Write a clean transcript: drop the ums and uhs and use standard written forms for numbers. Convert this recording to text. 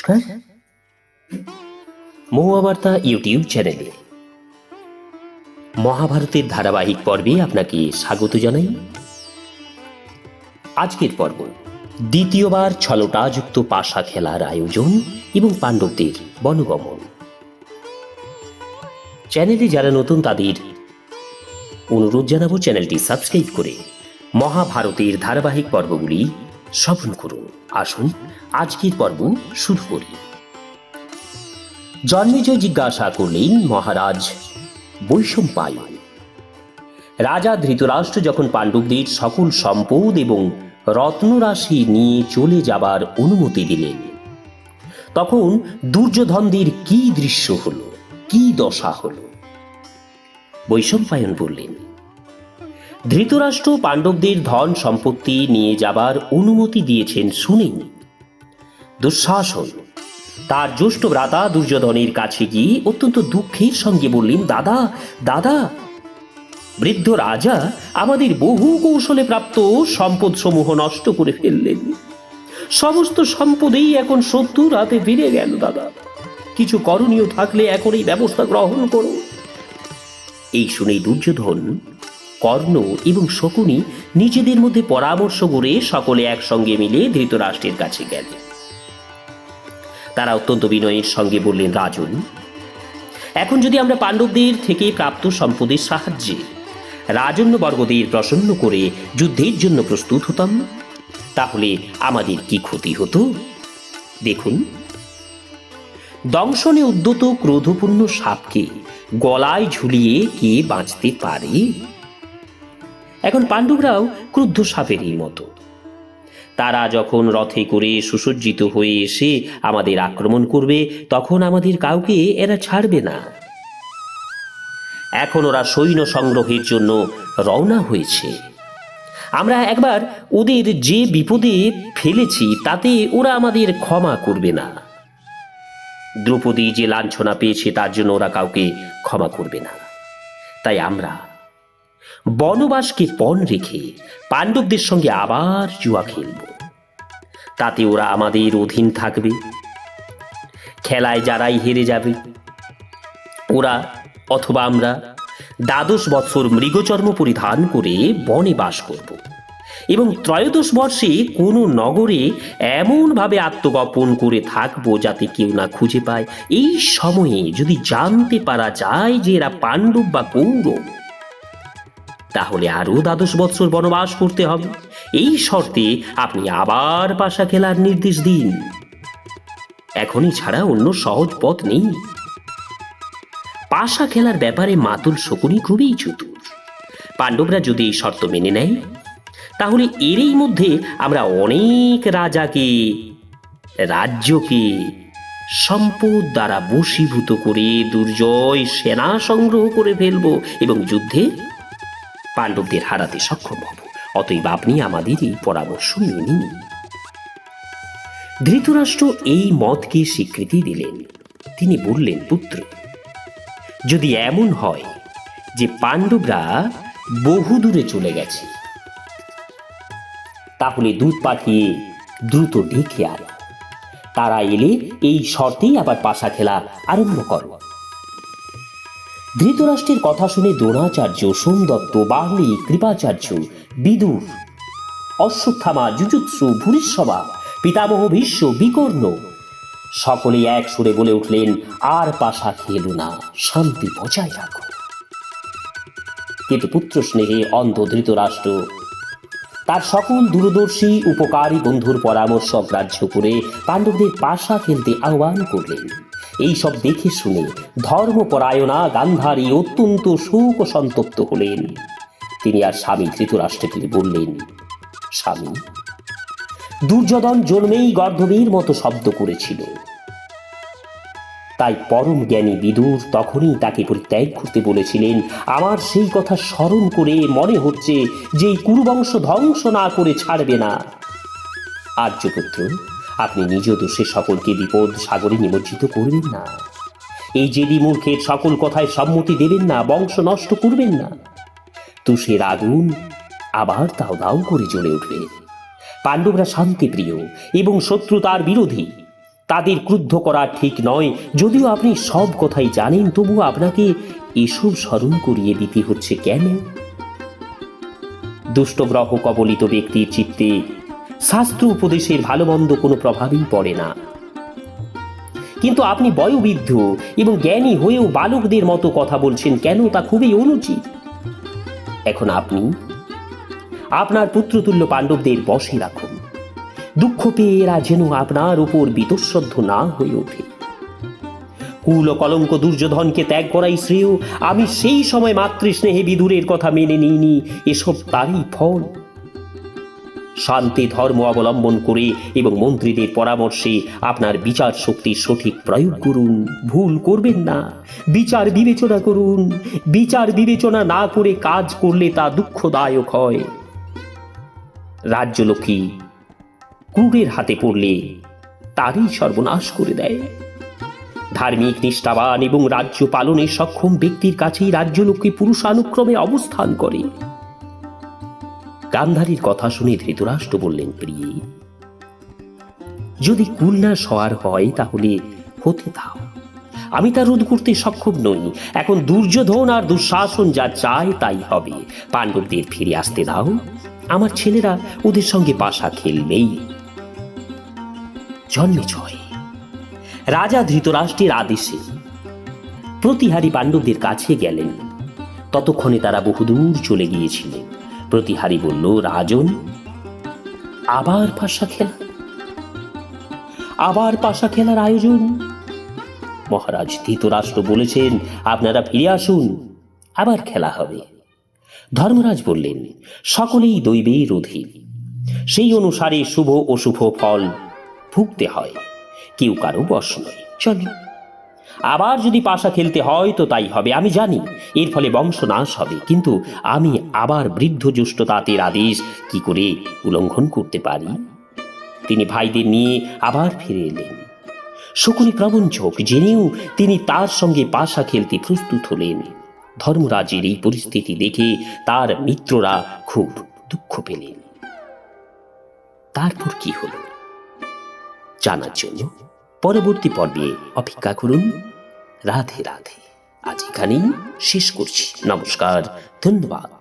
নমস্কার, মহুয়াবার্তা ইউটিউব চ্যানেলে মহাভারতের ধারাবাহিক পর্বে আপনাকে স্বাগত জানাই। আজকের পর্ব দ্বিতীয়বার ছলটাযুক্ত পাশা খেলার আয়োজন এবং পাণ্ডবদের বনগমন। চ্যানেলে যারা নতুন তাদের অনুরোধ জানাবো চ্যানেলটি সাবস্ক্রাইব করে মহাভারতের ধারাবাহিক পর্বগুলি শ্রবণ করুন। আসুন আজকের পর্ব শুরু করি। জন্মেজয় জিজ্ঞাসা করলেন, মহারাজ বৈশম্পায়ন, রাজা ধৃতরাষ্ট্র যখন পাণ্ডবদের সকল সম্পদ এবং রত্নরাশি নিয়ে চলে যাবার অনুমতি দিলেন, তখন দুর্যোধনদের কি দৃশ্য হলো, কি দশা হলো? বৈশম্পায়ন বললেন, ধৃতরাষ্ট্র পাণ্ডবদের ধন সম্পত্তি নিয়ে যাবার অনুমতি দিয়েছেন শুনেন দুঃশাসন তার জ্যেষ্ঠ ভ্রাতা দুর্যোধনের কাছে গিয়ে অত্যন্ত দুঃখের সঙ্গে বললেন, দাদা দাদা, বৃদ্ধ রাজা আমাদের বহু কৌশলে প্রাপ্ত সম্পদ সমূহ নষ্ট করে ফেললেন। সমস্ত সম্পদেই এখন শত্রুর হাতে ফিরে গেল। দাদা, কিছু করণীয় থাকলে এখন এই ব্যবস্থা গ্রহণ করো। এই শুনেই দুর্যোধন, কর্ণ এবং শকুনি নিজেদের মধ্যে পরামর্শ করে সকলে একসঙ্গে মিলে ধৃতরাষ্ট্রের কাছে গেল। তারা অত্যন্ত বিনয়ের সঙ্গে বললেন, রাজন, এখন যদি আমরা পাণ্ডবদের থেকে প্রাপ্ত সম্পদের সাহায্যে রাজন্যবর্গদের প্রসন্ন করে যুদ্ধের জন্য প্রস্তুত হতাম, তাহলে আমাদের কি ক্ষতি হতো? দেখুন, দংশনে উদ্যত ক্রোধপূর্ণ সাপকে গলায় ঝুলিয়ে কে বাঁচতে পারে? এখন পাণ্ডবরাও ক্রুদ্ধ সাপেরই মতো। তারা যখন রথে করে সুসজ্জিত হয়ে এসে আমাদের আক্রমণ করবে, তখন আমাদের কাউকে এরা ছাড়বে না। এখন ওরা সৈন্য সংগ্রহের জন্য রওনা হয়েছে। আমরা একবার ওদের যে বিপদে ফেলেছি তাতে ওরা আমাদের ক্ষমা করবে না। দ্রৌপদী যে লাঞ্ছনা পেয়েছে তার জন্য ওরা কাউকে ক্ষমা করবে না। তাই আমরা বনবাসকে পণ রেখে পাণ্ডবদের সঙ্গে আবার জুয়া খেলব। তাতে ওরা আমাদের অধীন থাকবে। খেলায় যারাই হেরে যাবে, ওরা অথবা আমরা 12 বৎসর মৃগচর্ম পরিধান করে বনে বাস করব এবং 13 বর্ষে কোনো নগরে এমনভাবে আত্মগোপন করে থাকবো যাতে কেউ না খুঁজে পায়। এই সময়ে যদি জানতে পারা যায় যে এরা পাণ্ডব বা কৌরব, তাহলে আরো 12 বৎসর বনবাস করতে হবে। এই শর্তে আপনি আবার পাশা খেলার নির্দেশ দিন। এখনই ছাড়া অন্য সহজ পথ নেই। পাশা খেলার ব্যাপারে মাতুল শকুনি খুবই চতুর। পাণ্ডবরা যদি এই শর্ত মেনে নেয়, তাহলে এরই মধ্যে আমরা অনেক রাজাকে, রাজ্যকে সম্পদ দ্বারা বশীভূত করে দুর্জয় সেনা সংগ্রহ করে ফেলব এবং যুদ্ধে পাণ্ডবদের হারাতে সক্ষম হব। অতএব আপনি আমাদের এই পরামর্শ মেনে নিন। ধৃতরাষ্ট্র এই মতকে স্বীকৃতি দিলেন। তিনি বললেন, পুত্র, যদি এমন হয় যে পাণ্ডবরা বহু দূরে চলে গেছে, তাহলে দূত পাঠিয়ে দ্রুত ডেকে আনো। তারা এলে এই শর্তেই আবার পাশা খেলা আরম্ভ করো। ধৃতরাষ্ট্রের কথা শুনে দ্রোণাচার্য, সোমদত্ত, বার্লি, কৃপাচার্য, বিদুর, অশ্বত্থামা, যুযুৎসু, ভূরিশ্রবা, পিতামহ ভীষ্ম, বিকর্ণ সকলে এক সুরে বলে উঠলেন, আর পাশা খেলো না, শান্তি বজায় রাখো। কিন্তু পুত্র স্নেহে অন্ধ ধৃতরাষ্ট্র তার সকল দূরদর্শী উপকারী বন্ধুর পরামর্শ অগ্রাহ্য করে পাণ্ডবদের পাশা খেলতে আহ্বান করলেন। এই সব দেখে শুনে ধর্মপরায়ণা গান্ধারী অত্যন্ত শোক সন্তপ্ত হলেন। তিনি আর স্বামী ধৃতরাষ্ট্রকে বললেন, স্বামী, দুর্যোধন জন্মেই গর্ধবের মতো শব্দ করেছিল। তাই পরম জ্ঞানী বিদুর তখনই তাকে পরিত্যাগ করতে বলেছিলেন। আমার সেই কথা স্মরণ করে মনে হচ্ছে যে এই কুরুবংশ ধ্বংস না করে ছাড়বে না। আর্যপুত্র, আপনি নিজ দোষে সকলকে বিপদ সাগরে নিমজ্জিত করবেন না। এই জেদি মূর্খের সকল কথায় সম্মতি দেবেন না, বংশ নষ্ট করবেন না। তুষের আগুন আবার দাও দাও করে জ্বলে উঠবে। পাণ্ডবরা শান্তিপ্রিয় এবং শত্রুতার বিরোধী। তাদের ক্রুদ্ধ করা ঠিক নয়। যদিও আপনি সব কথাই জানেন, তবুও আপনাকে এসব স্মরণ করিয়ে দিতে হচ্ছে কেন? দুষ্ট গ্রহ কবলিত ব্যক্তির চিত্তে শাস্ত্র উপদেশের ভালো মন্দ কোনো প্রভাবই পড়ে না। কিন্তু আপনি বয়োবৃদ্ধ এবং জ্ঞানী হয়েও বালকদের মতো কথা বলছেন কেন? তা খুবই অনুচিত। এখন আপনি আপনার পুত্রতুল্য পাণ্ডবদের বশে রাখুন। দুঃখ পেয়ে এরা যেন আপনার উপর বীতশ্রদ্ধ না হয়ে ওঠে। কুল ও কলঙ্ক দুর্যোধনকে ত্যাগ করাই শ্রেয়। আমি সেই সময় মাতৃস্নেহে বিদুরের কথা মেনে নিইনি, এসব তারই ফল। শান্তি ধর্ম অবলম্বন করে এবং মন্ত্রীদের পরামর্শে আপনার বিচার শক্তির সঠিক প্রয়োগ করুন। ভুল করবেন না, বিচার বিবেচনা করুন। বিচার বিবেচনা না করে কাজ করলে তা দুঃখদায়ক হয়। রাজ্যলক্ষ্মী ক্রূরের হাতে পড়লে তারই সর্বনাশ করে দেয়। ধার্মিক, নিষ্ঠাবান এবং রাজ্য পালনে সক্ষম ব্যক্তির কাছেই রাজ্যলক্ষ্মী পুরুষানুক্রমে অবস্থান করে। গান্ধারীর কথা শুনে ধৃতরাষ্ট্র বললেন, প্রিয়ে, যদি কুল না সওয়ার হয় তাহলে হতে দাও। আমি তা রোধ করতে সক্ষম নই। এখন দুর্যোধন আর দুঃশাসন যা চায় তাই হবে। পাণ্ডবদের ফিরে আসতে দাও। আমার ছেলেরা ওদের সঙ্গে পাশা খেলবেই। জন্মেজয় রাজা ধৃতরাষ্ট্রের আদেশে প্রতিহারী পাণ্ডবদের কাছে গেলেন। ততক্ষণে তারা বহুদূর চলে গিয়েছিলেন। প্রতিহারী বলল, রাজন, আবার পাশা খেলা? আবার পাশা খেলার আয়োজন? মহারাজ, ধৃতরাষ্ট্র বলেছেন আপনারা ফিরে আসুন, আবার খেলা হবে। ধর্মরাজ বললেন, সকলেই দৈবের অধীন, সেই অনুসারে শুভ অশুভ ফল ভুগতে হয়, কেউ কারো বশ নয়। চলো, আবার যদি পাশা খেলতে হয় তো তাই হবে। আমি জানি এর ফলে বংশনাশ হবে, কিন্তু আমি আবার বৃদ্ধ জ্যেষ্ঠ তাঁতের আদেশ কি করে উল্লঙ্ঘন করতে পারি? তিনি ভাইদের নিয়ে আবার ফিরে এলেন। শকুনি প্রবঞ্চক জেনেও তিনি তার সঙ্গে পাশা খেলতে প্রস্তুত হলেন। ধর্মরাজের এই পরিস্থিতি দেখে তার মিত্ররা খুব দুঃখ পেলেন। তারপর কি হলো জানার জন্য পরবর্তী পর্বে অপেক্ষা করুন। রাধে রাধে। আজ এখানেই শেষ করছি। নমস্কার, ধন্যবাদ।